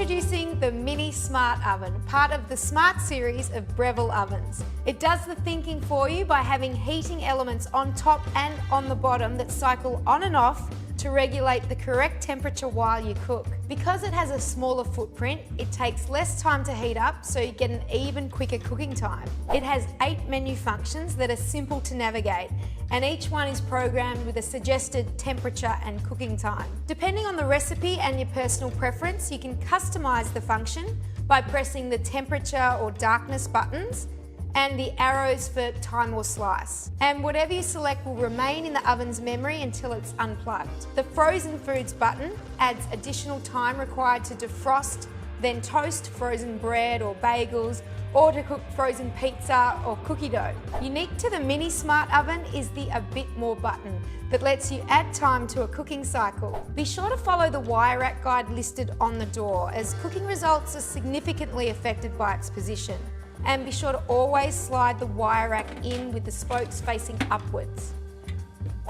Introducing the Mini Smart Oven, part of the Smart series of Breville ovens. It does the thinking for you by having heating elements on top and on the bottom that cycle on and off to regulate the correct temperature while you cook. Because it has a smaller footprint, it takes less time to heat up, so you get an even quicker cooking time. It has 8 menu functions that are simple to navigate, and each one is programmed with a suggested temperature and cooking time. Depending on the recipe and your personal preference, you can customize the function by pressing the temperature or darkness buttons and the arrows for time or slice. And whatever you select will remain in the oven's memory until it's unplugged. The frozen foods button adds additional time required to defrost, then toast frozen bread or bagels, or to cook frozen pizza or cookie dough. Unique to the Mini Smart Oven is the A Bit More button that lets you add time to a cooking cycle. Be sure to follow the wire rack guide listed on the door, as cooking results are significantly affected by its position. And be sure to always slide the wire rack in with the spokes facing upwards.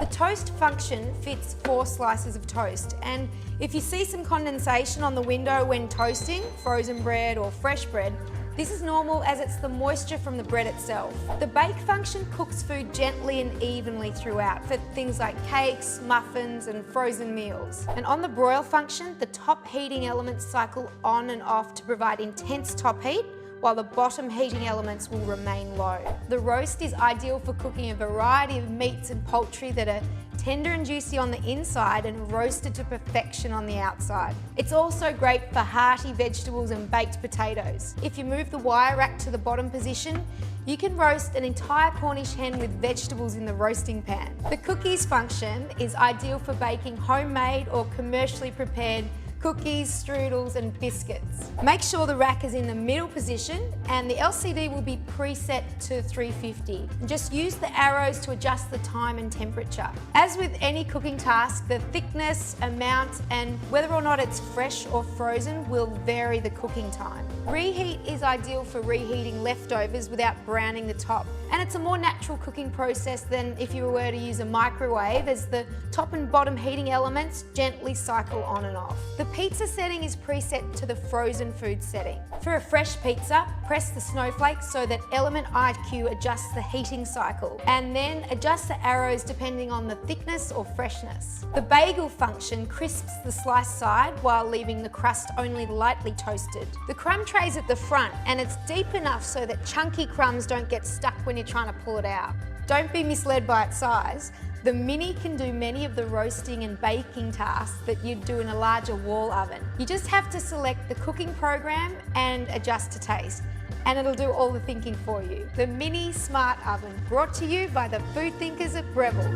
The toast function fits 4 slices of toast, and if you see some condensation on the window when toasting frozen bread or fresh bread, this is normal as it's the moisture from the bread itself. The bake function cooks food gently and evenly throughout for things like cakes, muffins and frozen meals. And on the broil function, the top heating elements cycle on and off to provide intense top heat, while the bottom heating elements will remain low. The roast is ideal for cooking a variety of meats and poultry that are tender and juicy on the inside and roasted to perfection on the outside. It's also great for hearty vegetables and baked potatoes. If you move the wire rack to the bottom position, you can roast an entire Cornish hen with vegetables in the roasting pan. The cookies function is ideal for baking homemade or commercially prepared cookies, strudels and biscuits. Make sure the rack is in the middle position and the LCD will be preset to 350. Just use the arrows to adjust the time and temperature. As with any cooking task, the thickness, amount and whether or not it's fresh or frozen will vary the cooking time. Reheat is ideal for reheating leftovers without browning the top, and it's a more natural cooking process than if you were to use a microwave, as the top and bottom heating elements gently cycle on and off. The pizza setting is preset to the frozen food setting. For a fresh pizza, press the snowflake so that Element IQ adjusts the heating cycle, and then adjust the arrows depending on the thickness or freshness. The bagel function crisps the sliced side while leaving the crust only lightly toasted. The crumb tray is at the front, and it's deep enough so that chunky crumbs don't get stuck when you're trying to pull it out. Don't be misled by its size. The Mini can do many of the roasting and baking tasks that you'd do in a larger wall oven. You just have to select the cooking program and adjust to taste, and it'll do all the thinking for you. The Mini Smart Oven, brought to you by the food thinkers at Breville.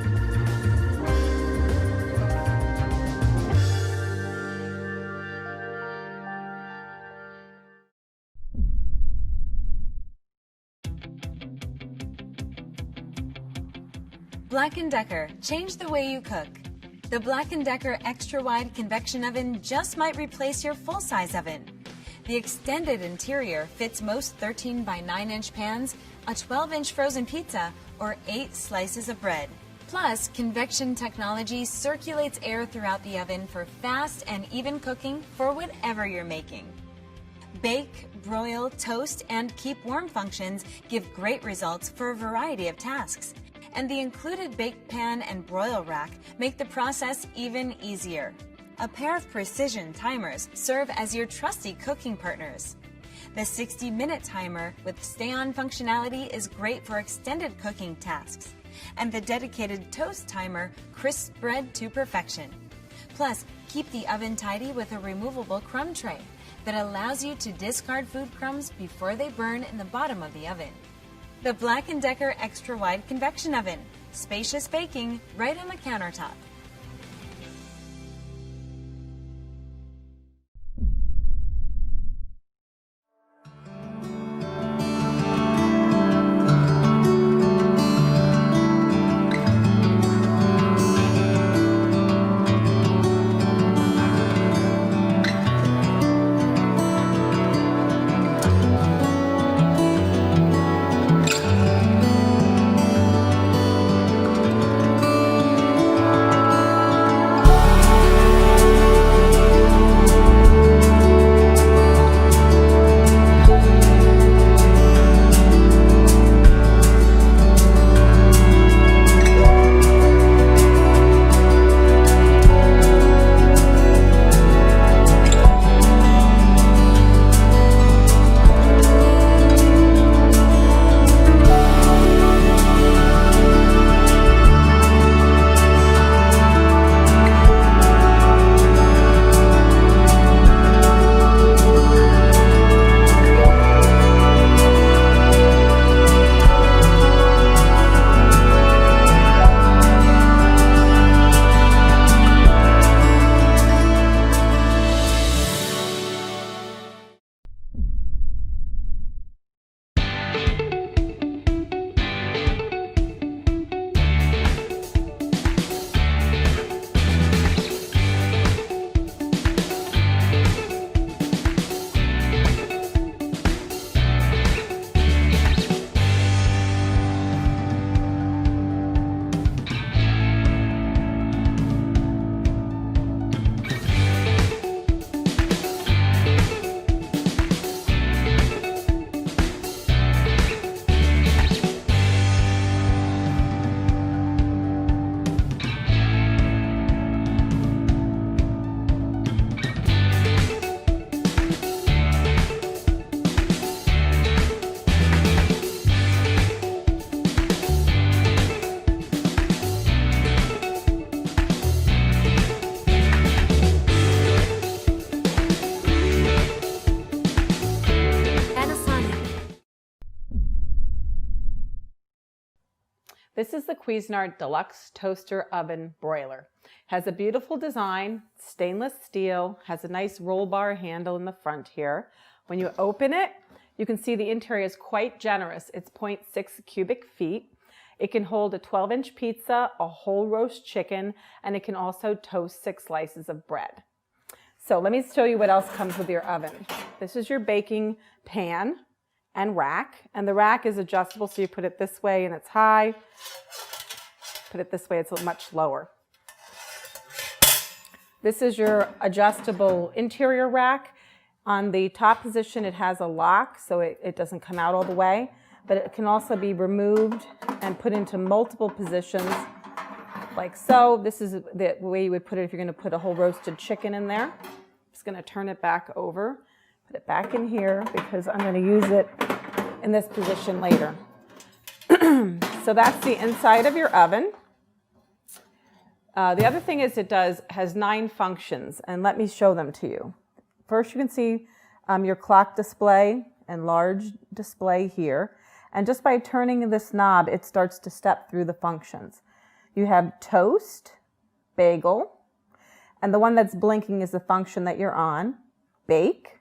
BLACK+DECKER, change the way you cook. The BLACK+DECKER extra wide convection oven just might replace your full-size oven. The extended interior fits most 13 by 9-inch pans, a 12-inch frozen pizza, or 8 slices of bread. Plus, convection technology circulates air throughout the oven for fast and even cooking for whatever you're making. Bake, broil, toast, and keep warm functions give great results for a variety of tasks. And the included bake pan and broil rack make the process even easier. A pair of precision timers serve as your trusty cooking partners. The 60-minute timer with stay-on functionality is great for extended cooking tasks, and the dedicated toast timer crisps bread to perfection. Plus, keep the oven tidy with a removable crumb tray that allows you to discard food crumbs before they burn in the bottom of the oven. The BLACK+DECKER Extra Wide Convection Oven. Spacious baking right on the countertop. This is the Cuisinart Deluxe Toaster Oven Broiler. Has a beautiful design, stainless steel, has a nice roll bar handle in the front here. When you open it, you can see the interior is quite generous. It's 0.6 cubic feet. It can hold a 12-inch pizza, a whole roast chicken, and it can also toast 6 slices of bread. So let me show you what else comes with your oven. This is your baking pan and rack, and the rack is adjustable, so you put it this way and it's high. Put it this way, it's much lower. This is your adjustable interior rack. On the top position, it has a lock, so it doesn't come out all the way, but it can also be removed and put into multiple positions, like so. This is the way you would put it if you're going to put a whole roasted chicken in there. I'm just going to turn it back over, put it back in here, because I'm going to use it in this position later. So that's the inside of your oven. The other thing is it has 9 functions, and let me show them to you. First, you can see your clock display and large display here. And just by turning this knob, it starts to step through the functions. You have toast, bagel, and the one that's blinking is the function that you're on, bake.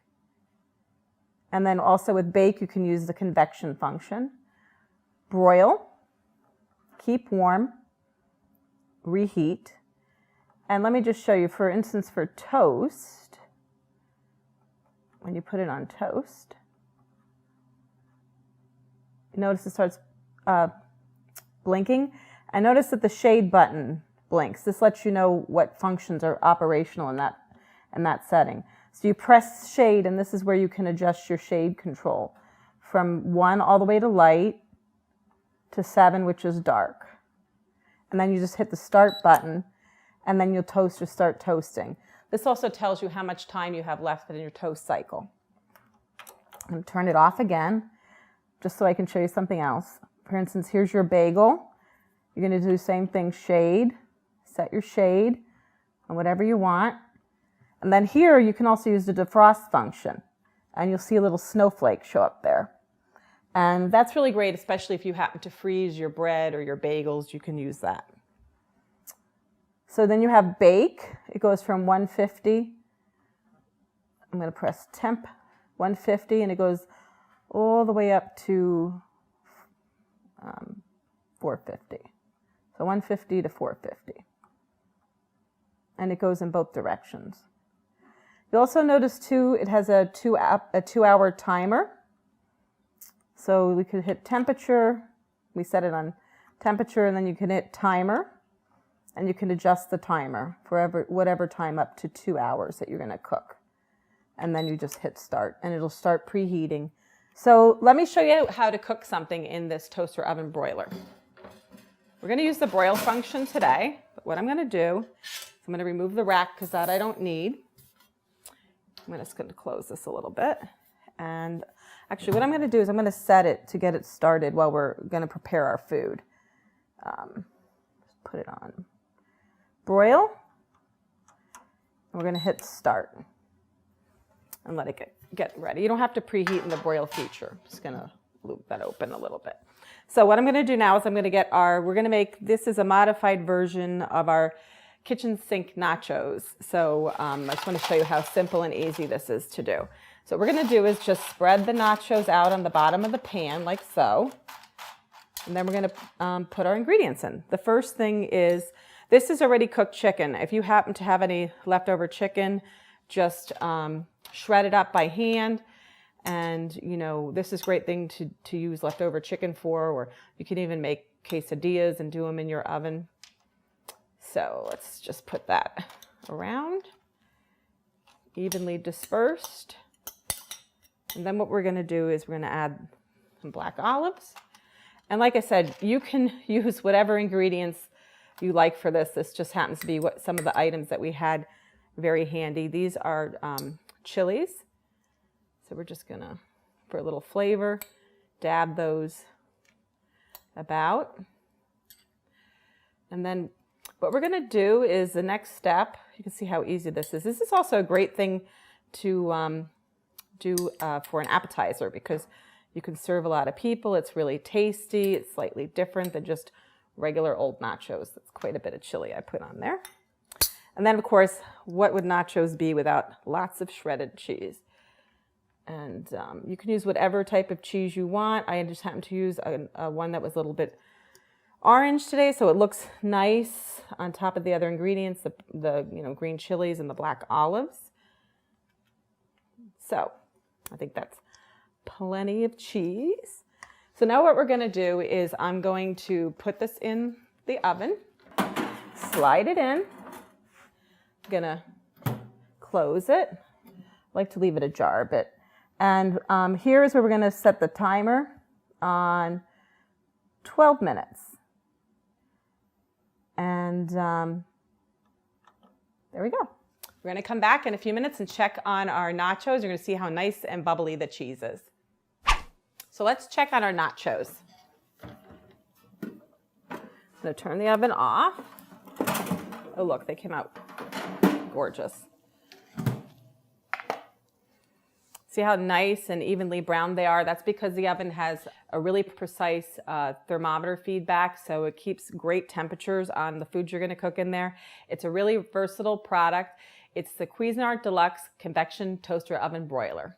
And then also with bake, you can use the convection function. Broil, keep warm, reheat. And let me just show you, for instance, for toast, when you put it on toast, you notice it starts blinking. And notice that the shade button blinks. This lets you know what functions are operational in that setting. So you press shade, and this is where you can adjust your shade control from 1 all the way to light to 7, which is dark. And then you just hit the start button, and then you'll toast or start toasting. This also tells you how much time you have left in your toast cycle. I'm going to turn it off again, just so I can show you something else. For instance, here's your bagel. You're going to do the same thing, shade, set your shade on whatever you want. And then here you can also use the defrost function, and you'll see a little snowflake show up there. And that's really great, especially if you happen to freeze your bread or your bagels, you can use that. So then you have bake. It goes from 150. I'm going to press temp 150, and it goes all the way up to 450. So 150 to 450. And it goes in both directions. You'll also notice too, it has a 2-hour timer. So we could hit temperature, we set it on temperature, and then you can hit timer, and you can adjust the timer for whatever time up to 2 hours that you're going to cook. And then you just hit start, and it'll start preheating. So let me show you how to cook something in this toaster oven broiler. We're going to use the broil function today, but what I'm going to do is I'm going to remove the rack because that I don't need. I'm just going to close this a little bit. And actually what I'm going to do is I'm going to set it to get it started while we're going to prepare our food. Put it on broil. And we're going to hit start and let it get ready. You don't have to preheat in the broil feature. I'm just going to loop that open a little bit. So what I'm going to do now is I'm going to get we're going to make, this is a modified version of our kitchen sink nachos. So I just want to show you how simple and easy this is to do. So what we're going to do is just spread the nachos out on the bottom of the pan like so. And then we're going to put our ingredients in. The first thing is, this is already cooked chicken. If you happen to have any leftover chicken, just shred it up by hand. And, you know, this is a great thing to use leftover chicken for, or you can even make quesadillas and do them in your oven. So let's just put that around, evenly dispersed. And then what we're going to do is we're going to add some black olives. And like I said, you can use whatever ingredients you like for this. This just happens to be what some of the items that we had very handy. These are chilies. So we're just going to, for a little flavor, dab those about. And then what we're going to do is the next step, you can see how easy this is. This is also a great thing to do for an appetizer because you can serve a lot of people. It's really tasty. It's slightly different than just regular old nachos. That's quite a bit of chili I put on there. And then, of course, what would nachos be without lots of shredded cheese? And you can use whatever type of cheese you want. I just happened to use one that was a little bit orange today, so it looks nice on top of the other ingredients, the green chilies and the black olives. So I think that's plenty of cheese. So now what we're going to do is I'm going to put this in the oven, slide it in. I'm going to close it. I like to leave it ajar a bit. And here is where we're going to set the timer on 12 minutes. And there we go. We're going to come back in a few minutes and check on our nachos. You're going to see how nice and bubbly the cheese is. So let's check on our nachos. I'm going to turn the oven off. Oh, look, they came out gorgeous. See how nice and evenly browned they are? That's because the oven has a really precise thermometer feedback, so it keeps great temperatures on the food you're going to cook in there. It's a really versatile product. It's the Cuisinart Deluxe Convection Toaster Oven Broiler.